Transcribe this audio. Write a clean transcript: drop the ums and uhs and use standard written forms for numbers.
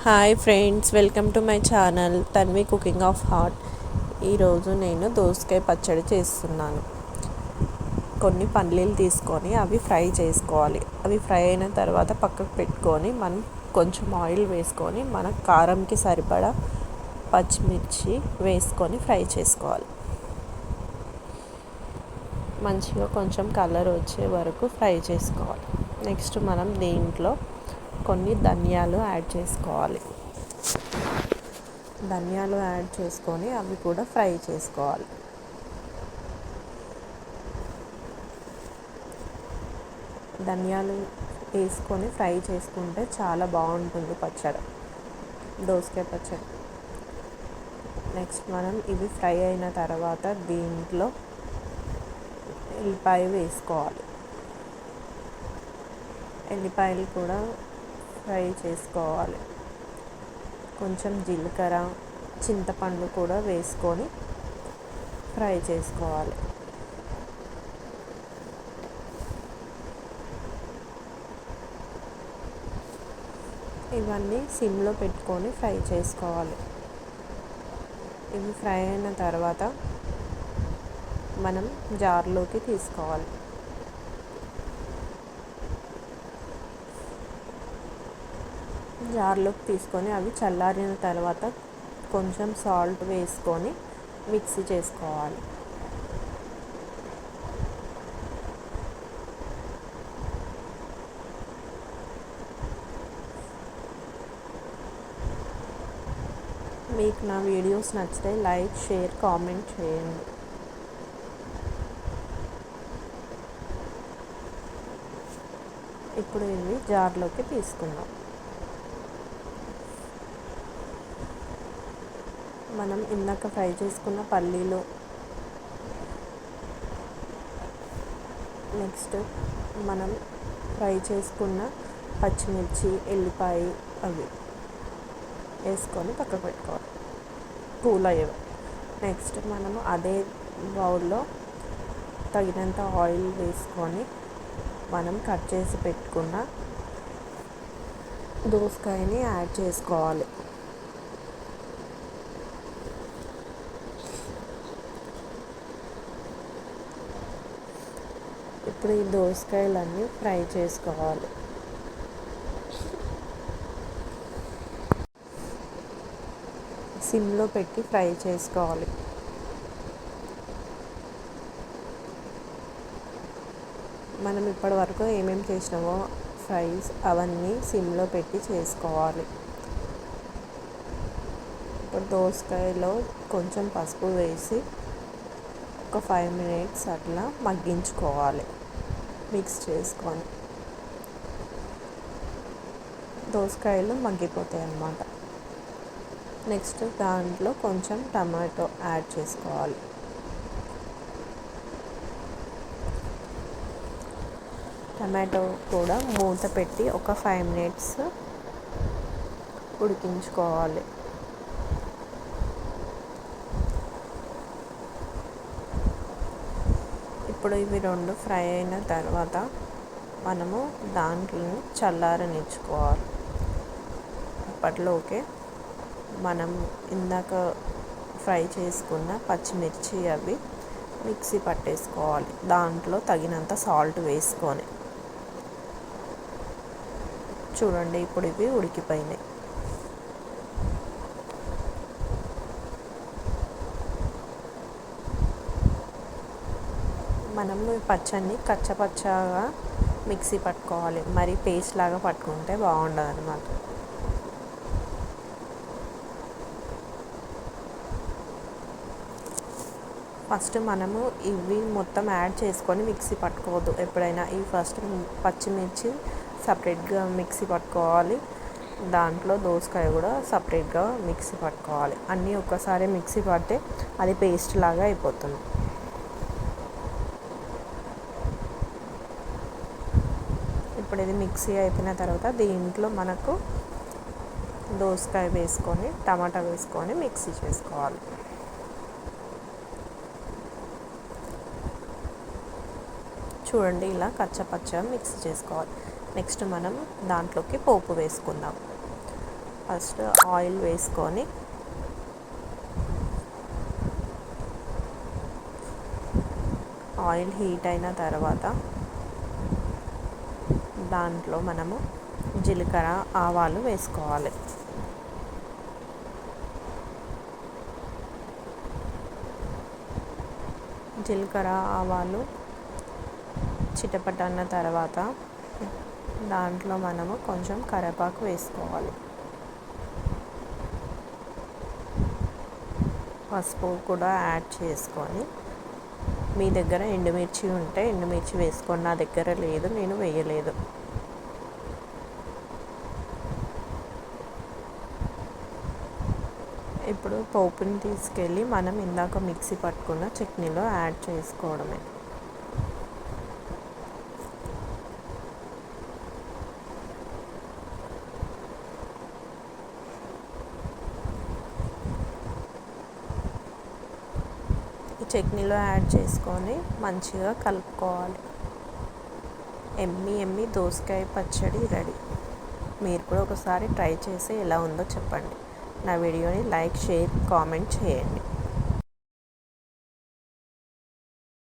Hi friends, welcome to my channel Tanvi cooking of heart. ఈరోజు నేను దోసకాయ పచ్చడి చేస్తున్నాను. కొన్ని పల్లీలు తీసుకొని అవి ఫ్రై చేసుకోవాలి. అవి ఫ్రై అయిన తర్వాత పక్కకు పెట్టుకొని మనం కొంచెం ఆయిల్ వేసుకొని మన కారంకి సరిపడా పచ్చిమిర్చి వేసుకొని ఫ్రై చేసుకోవాలి. మంచిగా కొంచెం కలర్ వచ్చే వరకు ఫ్రై చేసుకోవాలి. నెక్స్ట్ మనం దీంట్లో కొన్ని ధనియాలు యాడ్ చేసుకోవాలి. ధనియాలు యాడ్ చేసుకొని అవి కూడా ఫ్రై చేసుకోవాలి. ధనియాలు వేసుకొని ఫ్రై చేసుకుంటే చాలా బాగుంటుంది పచ్చడి, దోసకాయ పచ్చడి. నెక్స్ట్ మనం ఇవి ఫ్రై అయిన తర్వాత దీంట్లో ఎల్లిపాయ వేసుకోవాలి. ఎల్లిపాయలు కూడా ఫ్రై చేసుకోవాలి. కొంచెం జీలకర్ర, చింతపండు కూడా వేసుకొని ఫ్రై చేసుకోవాలి. ఇవన్నీ సిమ్లో పెట్టుకొని ఫ్రై చేసుకోవాలి. ఇవి ఫ్రై అయిన తర్వాత మనం జార్లోకి తీసుకోవాలి. జార్లోకి తీసుకొని అవి చల్లారిన తర్వాత కొంచెం సాల్ట్ వేసుకొని మిక్సీ చేసుకోవాలి. మీకు నా వీడియోస్ నచ్చితే లైక్, షేర్, కామెంట్ చేయండి. ఇప్పుడు ఇవి జార్లోకి తీసుకుందాం. మనం ఇందాక ఫ్రై చేసుకున్న పల్లీలు, నెక్స్ట్ మనం ఫ్రై చేసుకున్న పచ్చిమిర్చి, ఎల్లిపాయ అవి వేసుకొని పక్కకు పెట్టుకోవాలి, కూల్ అయ్యేవి. నెక్స్ట్ మనము అదే బౌల్లో తగినంత ఆయిల్ వేసుకొని మనం కట్ చేసి పెట్టుకున్న దోసకాయని యాడ్ చేసుకోవాలి. ఇప్పుడు ఈ దోసకాయలన్నీ ఫ్రై చేసుకోవాలి. సిమ్లో పెట్టి ఫ్రై చేసుకోవాలి. మనం ఇప్పటి వరకు ఏమేమి చేసినామో ఫ్రైస్ అవన్నీ సిమ్లో పెట్టి చేసుకోవాలి. ఇప్పుడు దోసకాయలో కొంచెం పసుపు వేసి ఒక 5 minutes అట్లా మగ్గించుకోవాలి. మిక్స్ చేసుకొని దోసకాయలు మగ్గిపోతాయి అన్నమాట. నెక్స్ట్ దాంట్లో కొంచెం టమాటో యాడ్ చేసుకోవాలి. టమాటో కూడా మూత పెట్టి ఒక 5 minutes ఉడికించుకోవాలి. ఇప్పుడు ఇవి రెండు ఫ్రై అయిన తర్వాత మనము దాంట్లో చల్లారనిచ్చుకోవాలి. అప్పట్లోకే మనం ఇందాక ఫ్రై చేసుకున్న పచ్చిమిర్చి అవి మిక్సీ పట్టేసుకోవాలి. దాంట్లో తగినంత సాల్ట్ వేసుకొని చూడండి, ఇప్పుడు ఇవి ఉడికిపోయినాయి. మనము ఈ పచ్చడిని కచ్చపచ్చగా మిక్సీ పట్టుకోవాలి. మరి పేస్ట్ లాగా పట్టుకుంటే బాగుండదు అన్నమాట. ఫస్ట్ మనము ఇవి మొత్తం యాడ్ చేసుకొని మిక్సీ పట్టుకోవద్దు. ఎప్పుడైనా ఈ ఫస్ట్ పచ్చిమిర్చి సపరేట్గా మిక్సీ పట్టుకోవాలి. దాంట్లో దోసకాయ కూడా సపరేట్గా మిక్సీ పట్టుకోవాలి. అన్నీ ఒక్కసారి మిక్సీ పడితే అది పేస్ట్ లాగా అయిపోతుంది. ఇప్పుడు ఇది మిక్సీ అయిపోయిన తర్వాత దీంట్లో మనకు దోసకాయ వేసుకొని టమాటా వేసుకొని మిక్సీ చేసుకోవాలి. చూడండి, ఇలా కచ్చపచ్చగా మిక్స్ చేసుకోవాలి. నెక్స్ట్ మనం దాంట్లోకి పోపు వేసుకుందాం. ఫస్ట్ ఆయిల్ వేసుకొని ఆయిల్ హీట్ అయిన తర్వాత దాంట్లో మనము జీలకర్ర ఆవాలు వేసుకోవాలి. జీలకర్ర ఆవాలు చిటపట అన్న తర్వాత దాంట్లో మనము కొంచెం కరివేపాకు వేసుకోవాలి. పసుపు కూడా యాడ్ చేసుకొని, మీ దగ్గర ఎండుమిర్చి ఉంటే ఎండుమిర్చి వేసుకోండి. నా దగ్గర లేదు, నేను వేయలేదు. ఇప్పుడు పోపుని తీసుకెళ్ళి మనం ఇందాక మిక్సీ పట్టుకున్న చట్నీలో యాడ్ చేసుకోవడమే. ఈ చట్నీలో యాడ్ చేసుకొని మంచిగా కలుపుకోవాలి. ఎమ్మి దోసకాయ పచ్చడి రెడీ. మీరు కూడా ఒకసారి ట్రై చేసి ఎలా ఉందో చెప్పండి. నా వీడియోని లైక్, షేర్, కామెంట్ చేయండి.